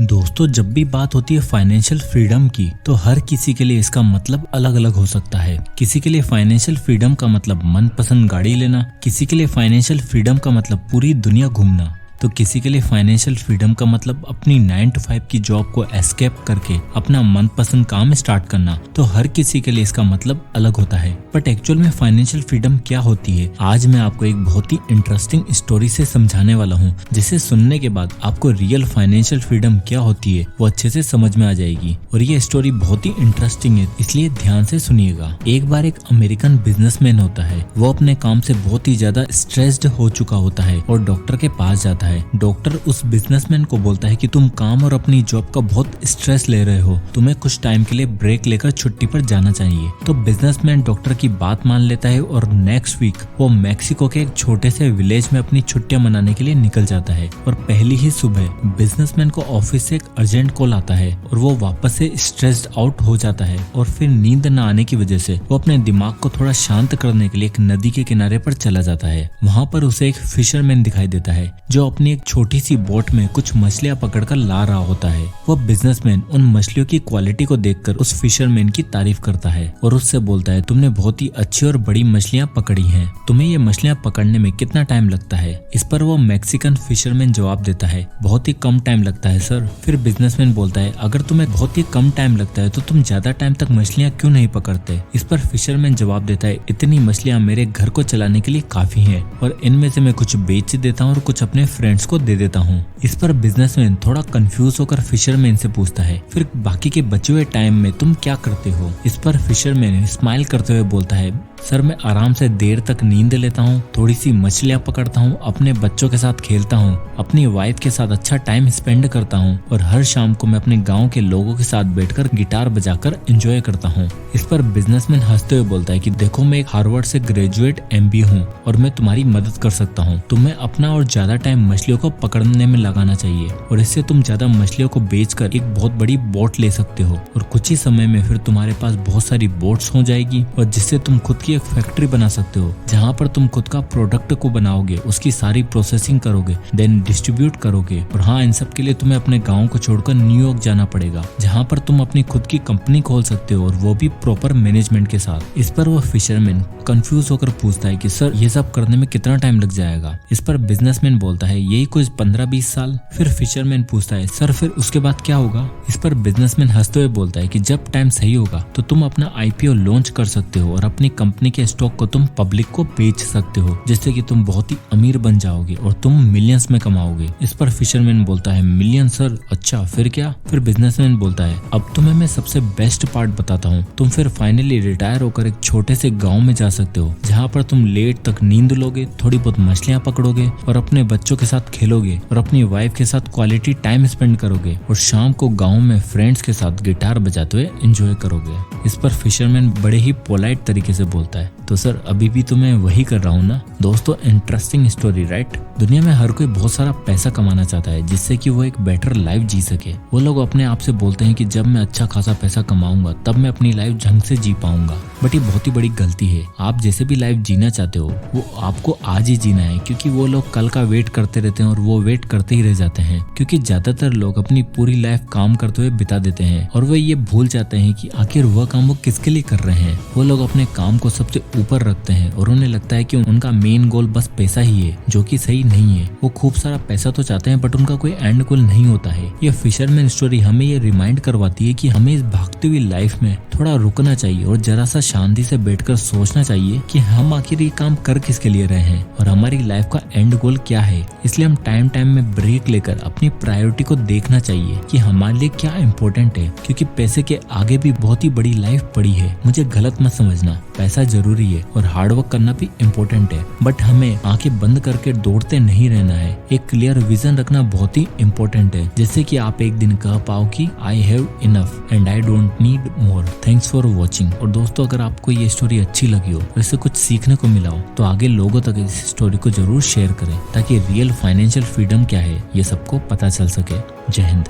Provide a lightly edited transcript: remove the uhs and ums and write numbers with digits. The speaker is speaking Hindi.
दोस्तों, जब भी बात होती है फाइनेंशियल फ्रीडम की तो हर किसी के लिए इसका मतलब अलग अलग हो सकता है। किसी के लिए फाइनेंशियल फ्रीडम का मतलब मनपसंद गाड़ी लेना, किसी के लिए फाइनेंशियल फ्रीडम का मतलब पूरी दुनिया घूमना, तो किसी के लिए फाइनेंशियल फ्रीडम का मतलब अपनी 9 to 5 की जॉब को एस्केप करके अपना मनपसंद काम स्टार्ट करना। तो हर किसी के लिए इसका मतलब अलग होता है। बट एक्चुअल में फाइनेंशियल फ्रीडम क्या होती है, आज मैं आपको एक बहुत ही इंटरेस्टिंग स्टोरी से समझाने वाला हूँ, जिसे सुनने के बाद आपको रियल फाइनेंशियल फ्रीडम क्या होती है वो अच्छे से समझ में आ जाएगी। और ये स्टोरी बहुत ही इंटरेस्टिंग है, इसलिए ध्यान से सुनिएगा। एक बार एक अमेरिकन बिजनेसमैन होता है। वो अपने काम से बहुत ही ज्यादा स्ट्रेस्ड हो चुका होता है और डॉक्टर के पास जाता है। डॉक्टर उस बिजनेसमैन को बोलता है कि तुम काम और अपनी जॉब का बहुत स्ट्रेस ले रहे हो, तुम्हें कुछ टाइम के लिए ब्रेक लेकर छुट्टी पर जाना चाहिए। तो बिजनेसमैन डॉक्टर की बात मान लेता है और नेक्स्ट वीक वो मैक्सिको के एक छोटे से विलेज में अपनी छुट्टियां मनाने के लिए निकल जाता है। और पहली ही सुबह बिजनेसमैन को ऑफिस से एक अर्जेंट कॉल आता है और वो वापस से स्ट्रेस्ड आउट हो जाता है। और फिर नींद न आने की वजह से वो अपने दिमाग को थोड़ा शांत करने के लिए एक नदी के किनारे पर चला जाता है। वहाँ पर उसे एक फिशरमैन दिखाई देता है जो अपनी एक छोटी सी बोट में कुछ मछलियां पकड़कर ला रहा होता है। वो बिजनेसमैन उन मछलियों की क्वालिटी को देखकर उस फिशरमैन की तारीफ करता है और उससे बोलता है, तुमने बहुत ही अच्छी और बड़ी मछलियां पकड़ी हैं, तुम्हें ये मछलियां पकड़ने में कितना टाइम लगता है? इस पर वो मैक्सिकन फिशरमैन जवाब देता है, बहुत ही कम टाइम लगता है सर। फिर बिजनेसमैन बोलता है, अगर तुम्हें बहुत ही कम टाइम लगता है तो तुम ज्यादा टाइम तक मछलियां क्यों नहीं पकड़ते? इस पर फिशरमैन जवाब देता है, इतनी मछलियां मेरे घर को चलाने के लिए काफी है और इनमें से मैं कुछ बेच देता हूँ और कुछ अपने फ्रेंड्स को दे देता हूँ। इस पर बिजनेसमैन थोड़ा कंफ्यूज होकर फिशरमैन से पूछता है, फिर बाकी के बचे हुए टाइम में तुम क्या करते हो? इस पर फिशरमैन स्माइल करते हुए बोलता है, सर मैं आराम से देर तक नींद लेता हूँ, थोड़ी सी मछलियाँ पकड़ता हूँ, अपने बच्चों के साथ खेलता हूँ, अपनी वाइफ के साथ अच्छा टाइम स्पेंड करता हूँ और हर शाम को मैं अपने गांव के लोगों के साथ बैठकर गिटार बजाकर एंजॉय करता हूँ। इस पर बिजनेसमैन हंसते हुए बोलता है कि देखो, मैं एक हार्वर्ड से ग्रेजुएट MBA हूँ और मैं तुम्हारी मदद कर सकता हूँ। तुम्हें अपना और ज्यादा टाइम मछलियों को पकड़ने में लगाना चाहिए और इससे तुम ज्यादा मछलियों को बेचकर एक बहुत बड़ी बोट ले सकते हो और कुछ ही समय में फिर तुम्हारे पास बहुत सारी बोट्स हो जाएगी और जिससे तुम खुद की एक फैक्ट्री बना सकते हो, जहाँ पर तुम खुद का प्रोडक्ट को बनाओगे, उसकी सारी प्रोसेसिंग करोगे, देन डिस्ट्रीब्यूट करोगे। और हाँ, इन सब के लिए तुम्हें अपने गाँव को छोड़कर न्यूयॉर्क जाना पड़ेगा, जहाँ पर तुम अपनी खुद की कंपनी खोल सकते हो और वो भी प्रॉपर मैनेजमेंट के साथ। इस पर वो फिशरमैन कंफ्यूज होकर पूछता है कि सर ये सब करने में कितना टाइम लग जाएगा? इस पर बिजनेसमैन बोलता है, यही कुछ 15-20 साल। फिर फिशरमैन पूछता है, सर फिर उसके बाद क्या होगा? इस पर बिजनेसमैन हंसते हुए बोलता है कि जब टाइम सही होगा तो तुम अपना IPO लॉन्च कर सकते हो और अपनी कंपनी के स्टॉक को तुम पब्लिक को बेच सकते हो, जिससे कि तुम बहुत ही अमीर बन जाओगे और तुम मिलियंस में कमाओगे। इस पर फिशरमैन बोलता है, मिलियन सर, अच्छा फिर क्या? फिर बिजनेसमैन बोलता है, अब तुम्हें मैं सबसे बेस्ट पार्ट बताता हूँ, तुम फिर फाइनली रिटायर होकर एक छोटे से गाँव में जा सकते हो, जहाँ पर तुम लेट तक नींद लोगे, थोड़ी बहुत मछलियाँ पकड़ोगे और अपने बच्चों के साथ खेलोगे और अपनी वाइफ के साथ क्वालिटी टाइम स्पेंड करोगे और शाम को गाँव में फ्रेंड्स के साथ गिटार बजाते हुए एंजॉय करोगे। इस पर फिशरमैन बड़े ही पोलाइट तरीके से बोलता है, तो सर अभी भी तो मैं वही कर रहा हूँ ना। दोस्तों, इंटरेस्टिंग स्टोरी राइट? दुनिया में हर कोई बहुत सारा पैसा कमाना चाहता है जिससे कि वो एक बेटर लाइफ जी सके। वो लोग अपने आप से बोलते हैं कि जब मैं अच्छा खासा पैसा कमाऊंगा तब मैं अपनी लाइफ ढंग से जी पाऊंगा। बट ये बहुत ही बड़ी गलती है। आप जैसे भी लाइफ जीना चाहते हो वो आपको आज ही जीना है, क्योंकि वो लोग कल का वेट करते रहते हैं और वो वेट करते ही रह जाते हैं। क्योंकि ज्यादातर लोग अपनी पूरी लाइफ काम करते हुए बिता देते हैं और वो ये भूल जाते हैं कि आखिर वह काम वो किसके लिए कर रहे हैं। वो लोग अपने काम को सबसे ऊपर रखते हैं और उन्हें लगता है कि उनका मेन गोल बस पैसा ही है, जो कि सही नहीं है। वो खूब सारा पैसा तो चाहते हैं बट उनका कोई एंड गोल नहीं होता है। ये फिशरमैन स्टोरी हमें ये रिमाइंड करवाती है कि हमें इस भागती हुई लाइफ में थोड़ा रुकना चाहिए और जरा सा शांति से बैठकर सोचना चाहिए कि हम आखिर ये काम कर किसके लिए रहे हैं और हमारी लाइफ का एंड गोल क्या है। इसलिए हम टाइम टाइम में ब्रेक लेकर अपनी प्रायोरिटी को देखना चाहिए कि हमारे लिए क्या इम्पोर्टेंट है, क्योंकि पैसे के आगे भी बहुत ही बड़ी लाइफ पड़ी है। मुझे गलत मत समझना, पैसा जरूरी है और हार्डवर्क करना भी इम्पोर्टेंट है, बट हमें आंखें बंद करके दौड़ते नहीं रहना है। एक क्लियर विजन रखना बहुत ही इम्पोर्टेंट है, जैसे कि आप एक दिन कह पाओ कि I have enough and I don't need more. Thanks for watching. और दोस्तों, अगर आपको ये स्टोरी अच्छी लगी हो और इससे कुछ सीखने को मिला हो तो आगे लोगों तक इस स्टोरी को जरूर शेयर करें, ताकि रियल फाइनेंशियल फ्रीडम क्या है ये सबको पता चल सके। जय हिंद।